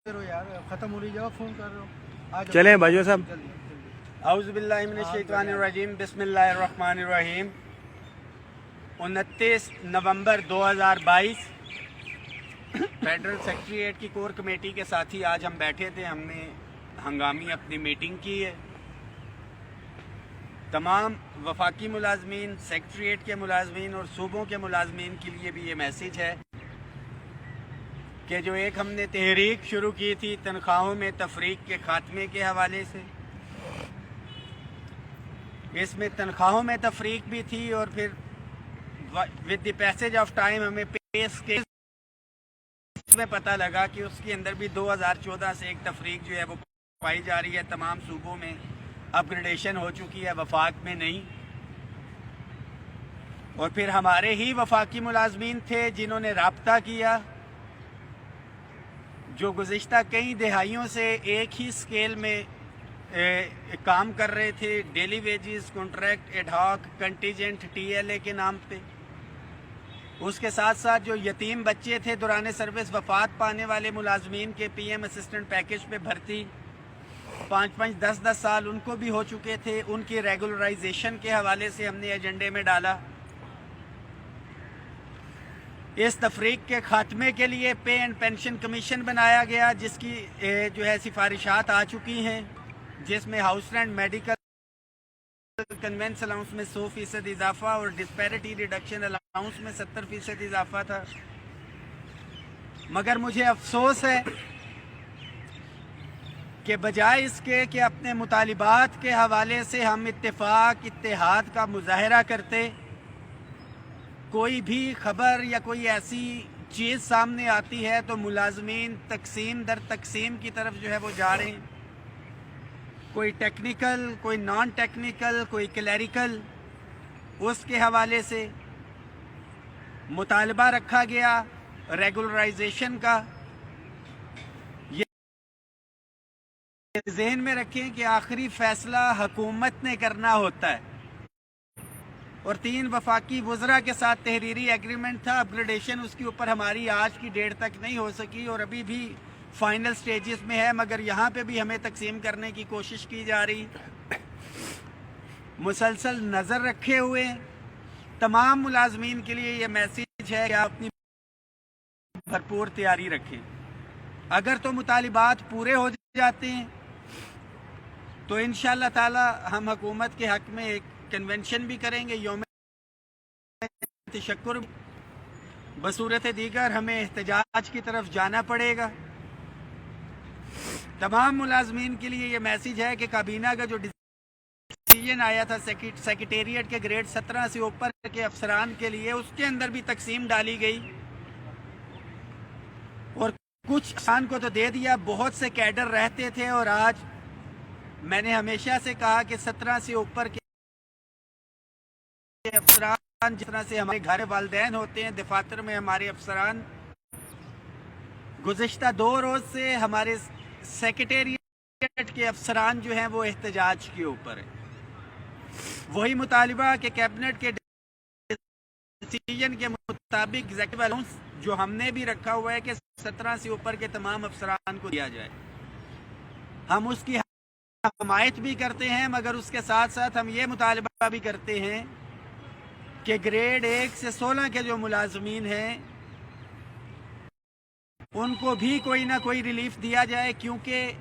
यार खत्म हो रही जगह फोन कर रहे हो। चलें भाइयों साहब। औज़ु बिल्लाहि मिनश्शैतानिर्रजीम बिस्मिल्लाहिर्रहमानिर्रहीम। 29 नवंबर 2022 फेडरल सेक्रेटेरिएट की कोर कमेटी के साथी आज हम बैठे थे। हमने हंगामी अपनी मीटिंग की है। तमाम वफाकी मुलाजमीन, सेक्रेटेरिएट के मुलाजमीन और सूबों के मुलाजमीन के लिए भी ये मैसेज है कि जो एक हमने तहरीक शुरू की थी तनख्वाहों में तफरीक के खात्मे के हवाले से, इसमें तनख्वाहों में तफरीक भी थी और फिर with the passage of time हमें पे स्केल में पता लगा कि उसके अंदर भी 2014 से एक तफरीक जो है वो पाई जा रही है। तमाम सूबों में अपग्रेडेशन हो चुकी है, वफाक में नहीं। और फिर हमारे ही वफाकी मुलाजमीन थे जिन्होंने राब्ता किया, जो गुज़िश्ता कई दिहाइयों से एक ही स्केल में काम कर रहे थे, daily wages, contract, ad hoc, contingent, TLA के नाम पे। उसके साथ साथ जो यतीम बच्चे थे दौरान सर्विस वफात पाने वाले मुलाजमीन के PM असिस्टेंट पैकेज पे भर्ती 5-5, 10-10 साल उनको भी हो चुके थे, उनकी रेगुलराइजेशन के हवाले से हमने एजेंडे में डाला। इस तफरीक के खात्मे के लिए पे एंड पेंशन कमीशन बनाया गया, जिसकी जो है सिफारिशात आ चुकी हैं, जिसमें house rent, medical, convince allowance में 100% इजाफा और डिस्पैरिटी रिडक्शन अलाउंस में 70% इजाफा था। मगर मुझे अफसोस है कि बजाय इसके कि अपने मुतालिबात के हवाले से हम इत्तेफाक, इत्तेहाद का मुजाहरा करते, कोई भी खबर या कोई ऐसी चीज़ सामने आती है तो मुलाजमीन तकसीम दर तकसीम की तरफ जो है वो जा रहे हैं। कोई टेक्निकल, कोई नॉन टेक्निकल, कोई क्लैरिकल, उसके हवाले से मुतालबा रखा गया रेगुलराइजेशन का। ये जहन में रखें कि आखिरी फैसला हुकूमत ने करना होता है और 3 वफाकी वज़रा के साथ तहरीरी एग्रीमेंट था। अपग्रेडेशन उसके ऊपर हमारी आज की डेट तक नहीं हो सकी और अभी भी फाइनल स्टेजेस में है, मगर यहाँ पे भी हमें तकसीम करने की कोशिश की जा रही। मुसलसल नज़र रखे हुए तमाम मुलाजमीन के लिए ये मैसेज है कि आप अपनी भरपूर तैयारी रखें। अगर तो मुतालिबात पूरे हो जाते हैं तो इंशाअल्लाह ताला हम हुकूमत के हक़ में एक कन्वेंशन भी करेंगे, यौम तशक्कुर। बसूरत दीगर हमें एहतजाज की तरफ जाना पड़ेगा। तमाम मुलाजमीन के लिए ये मैसेज है कि काबीना का जो डिसीजन आया था सेक्रेटेरिएट के ग्रेड 17 से ऊपर के अफसरान के लिए, उसके अंदर भी तकसीम डाली गई और कुछ अफसरान को तो दे दिया। बहुत से कैडर रहते थे और आज मैंने हमेशा से कहा कि 17 से ऊपर के अफसरान, जिस तरह से हमारे घर वालिदैन होते हैं, दफातर में हमारे अफसरान, गुज़िश्ता 2 रोज़ से हमारे सेक्रेटेरिएट के अफसरान जो हैं वो एहतजाज के ऊपर है। वही मुतालिबा कि कैबिनेट के डिसीजन के मुताबिक एग्जीक्यूटिव अलाउंस जो हमने भी रखा हुआ है कि 17 से ऊपर के तमाम अफसरान को दिया जाए। हम उसकी हमायत भी करते हैं, मगर उसके साथ साथ हम ये मुतालिबा भी करते हैं कि ग्रेड 1 से 16 के जो मुलाजमीन हैं उनको भी कोई ना कोई रिलीफ दिया जाए, क्योंकि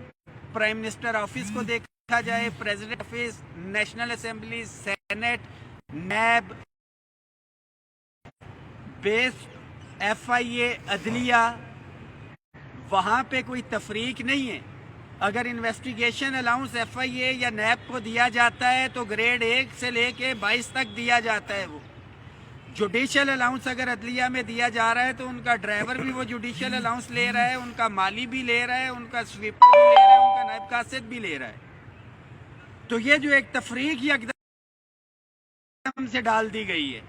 प्राइम मिनिस्टर ऑफिस को देखा जाए, president office, national assembly, senate, NAB, बेस, FIA, अदलिया, वहाँ पे कोई तफरीक नहीं है। अगर इन्वेस्टिगेशन अलाउंस FIA या नैब को दिया जाता है तो ग्रेड 1 से लेके 22 तक दिया जाता है। वो जुडिशल अलाउंस अगर अदलिया में दिया जा रहा है तो उनका ड्राइवर भी वो जुडिशल अलाउंस ले रहा है, उनका माली भी ले रहा है, उनका स्वीपर भी ले रहा है, उनका नायब कासिद भी ले रहा है। तो ये जो एक तफरीक एकदम से डाल दी गई है,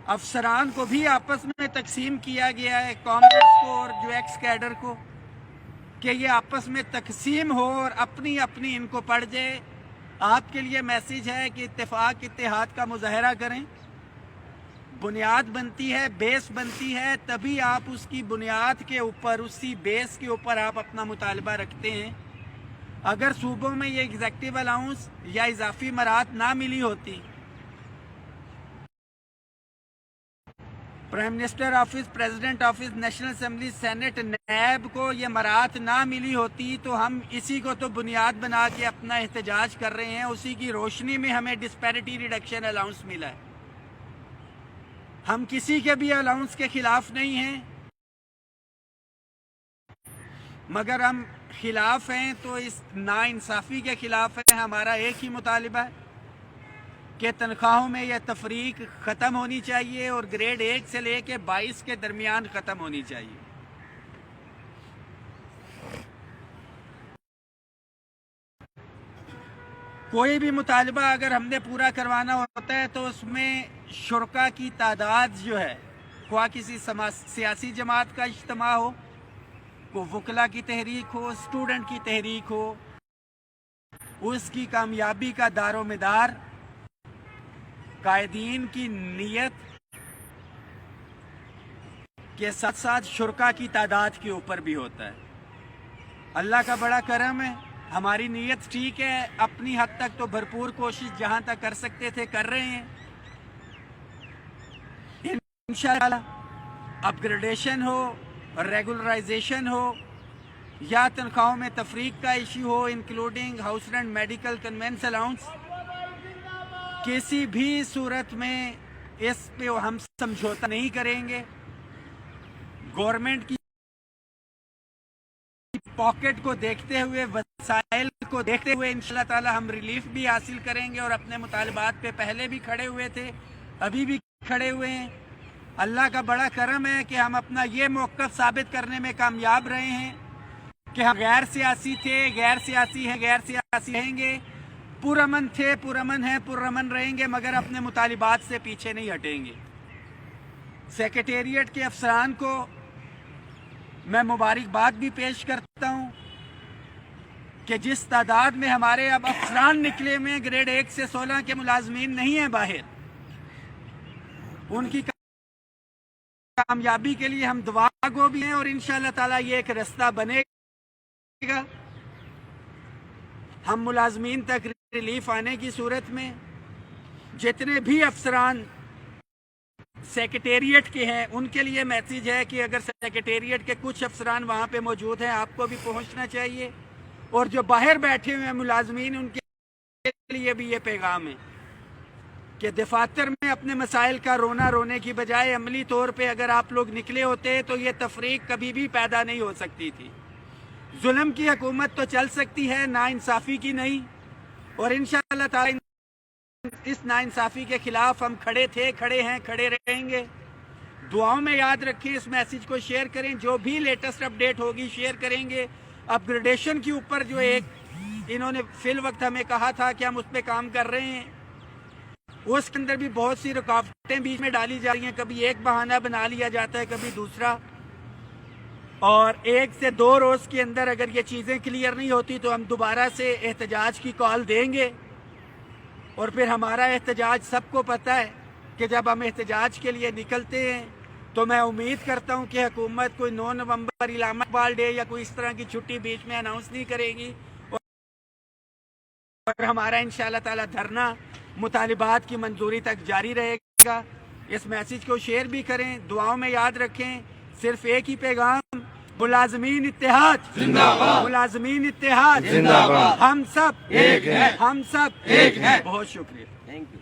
अफसरान को भी आपस में तकसीम किया गया है, कॉमर्स को और जो एक्स कैडर को, कि ये आपस में तकसीम हो और अपनी अपनी इनको पड़ जाए। आपके लिए मैसेज है कि इत्तेफाक, इत्तेहाद का मुजाहरा करें। بنیاد بنتی ہے، بیس بنتی ہے، تبھی آپ اس کی بنیاد کے اوپر، اسی بیس کے اوپر آپ اپنا مطالبہ رکھتے ہیں۔ اگر صوبوں میں یہ ایگزیکٹو الاؤنس یا اضافی مراعات نہ ملی ہوتی، prime minister office, president office, national assembly, senate, NAB کو یہ مراعات نہ ملی ہوتی تو ہم اسی کو تو بنیاد بنا کے اپنا احتجاج کر رہے ہیں، اسی کی روشنی میں ہمیں ڈسپیرٹی ریڈکشن الاؤنس ملا ہے۔ ہم کسی کے بھی الاؤنس کے خلاف نہیں ہیں، مگر ہم خلاف ہیں تو اس ناانصافی کے خلاف ہیں۔ ہمارا ایک ہی مطالبہ ہے کہ تنخواہوں میں یہ تفریق ختم ہونی چاہیے اور گریڈ 1 سے لے کے 22 کے درمیان ختم ہونی چاہیے۔ کوئی بھی مطالبہ اگر ہم نے پورا کروانا ہوتا ہے تو اس میں شرکا کی تعداد جو ہے، خواہ کسی سیاسی جماعت کا اجتماع ہو، کو وکلا کی تحریک ہو، اسٹوڈنٹ کی تحریک ہو، اس کی کامیابی کا دار و مدار قائدین کی نیت کے ساتھ ساتھ شرکا کی تعداد کے اوپر بھی ہوتا ہے۔ اللہ کا بڑا کرم ہے، ہماری نیت ٹھیک ہے، اپنی حد تک تو بھرپور کوشش جہاں تک کر سکتے تھے کر رہے ہیں۔ انشاءاللہ اپ گریڈیشن ہو، ریگولرائزیشن ہو یا تنخواہوں میں تفریق کا ایشو ہو، including house rent, medical, conveyance allowance, کسی بھی صورت میں اس پہ ہم سمجھوتا نہیں کریں گے۔ گورنمنٹ کی پاکٹ کو دیکھتے ہوئے، وسائل کو دیکھتے ہوئے انشاءاللہ تعالی ہم ریلیف بھی حاصل کریں گے، اور اپنے مطالبات پہ پہلے بھی کھڑے ہوئے تھے، ابھی بھی کھڑے ہوئے ہیں۔ اللہ کا بڑا کرم ہے کہ ہم اپنا یہ موقف ثابت کرنے میں کامیاب رہے ہیں کہ ہم غیر سیاسی تھے، غیر سیاسی ہیں، غیر سیاسی رہیں گے، پرامن تھے، پرامن ہیں، پرامن رہیں گے، مگر اپنے مطالبات سے پیچھے نہیں ہٹیں گے۔ سیکریٹریٹ کے افسران کو میں مبارکباد بھی پیش کرتا ہوں کہ جس تعداد میں ہمارے اب افسران نکلے میں گریڈ 1 سے 16 کے ملازمین نہیں ہیں باہر، ان کی کامیابی کے لیے ہم دعا گو بھی ہیں، اور انشاءاللہ تعالی یہ ایک رستہ بنے گا۔ ہم ملازمین تک ریلیف آنے کی صورت میں جتنے بھی افسران سیکریٹریٹ کے ہیں ان کے لیے میسیج ہے کہ اگر سیکریٹریٹ کے کچھ افسران وہاں پہ موجود ہیں آپ کو بھی پہنچنا چاہیے، اور جو باہر بیٹھے ہوئے ہیں ملازمین ان کے لیے بھی یہ پیغام ہے کہ دفاتر میں اپنے مسائل کا رونا رونے کی بجائے عملی طور پہ اگر آپ لوگ نکلے ہوتے تو یہ تفریق کبھی بھی پیدا نہیں ہو سکتی تھی۔ ظلم کی حکومت تو چل سکتی ہے، ناانصافی کی نہیں، اور انشاءاللہ تعالی اس ناانصافی کے خلاف ہم کھڑے تھے، کھڑے ہیں، کھڑے رہیں گے۔ دعاؤں میں یاد رکھیں، اس میسیج کو شیئر کریں، جو بھی لیٹسٹ اپڈیٹ ہوگی شیئر کریں گے۔ اپ گریڈیشن کے اوپر جو ایک انہوں نے فی الوقت ہمیں کہا تھا کہ ہم اس پہ کام کر رہے ہیں، اس کے اندر بھی بہت سی رکاوٹیں بیچ میں ڈالی جا رہی ہیں، کبھی ایک بہانہ بنا لیا جاتا ہے، کبھی دوسرا، اور 1 سے 2 روز کے اندر اگر یہ چیزیں کلیئر نہیں ہوتی تو ہم دوبارہ سے احتجاج کی کال دیں گے۔ اور پھر ہمارا احتجاج سب کو پتہ ہے کہ جب ہم احتجاج کے لیے نکلتے ہیں تو میں امید کرتا ہوں کہ حکومت کوئی 9 نومبر علامہ اقبال ڈے یا کوئی اس طرح کی چھٹی بیچ میں اناؤنس نہیں کرے گی، اور ہمارا انشاءاللہ تعالی دھرنا مطالبات کی منظوری تک جاری رہے گا۔ اس میسیج کو شیئر بھی کریں، دعاؤں میں یاد رکھیں، صرف ایک ہی پیغام، ملازمین اتحاد زندہ باد، ملازمین اتحاد زندہ باد، ہم سب ایک ہیں، ہم سب ایک ہیں۔ بہت شکریہ، تھینک یو۔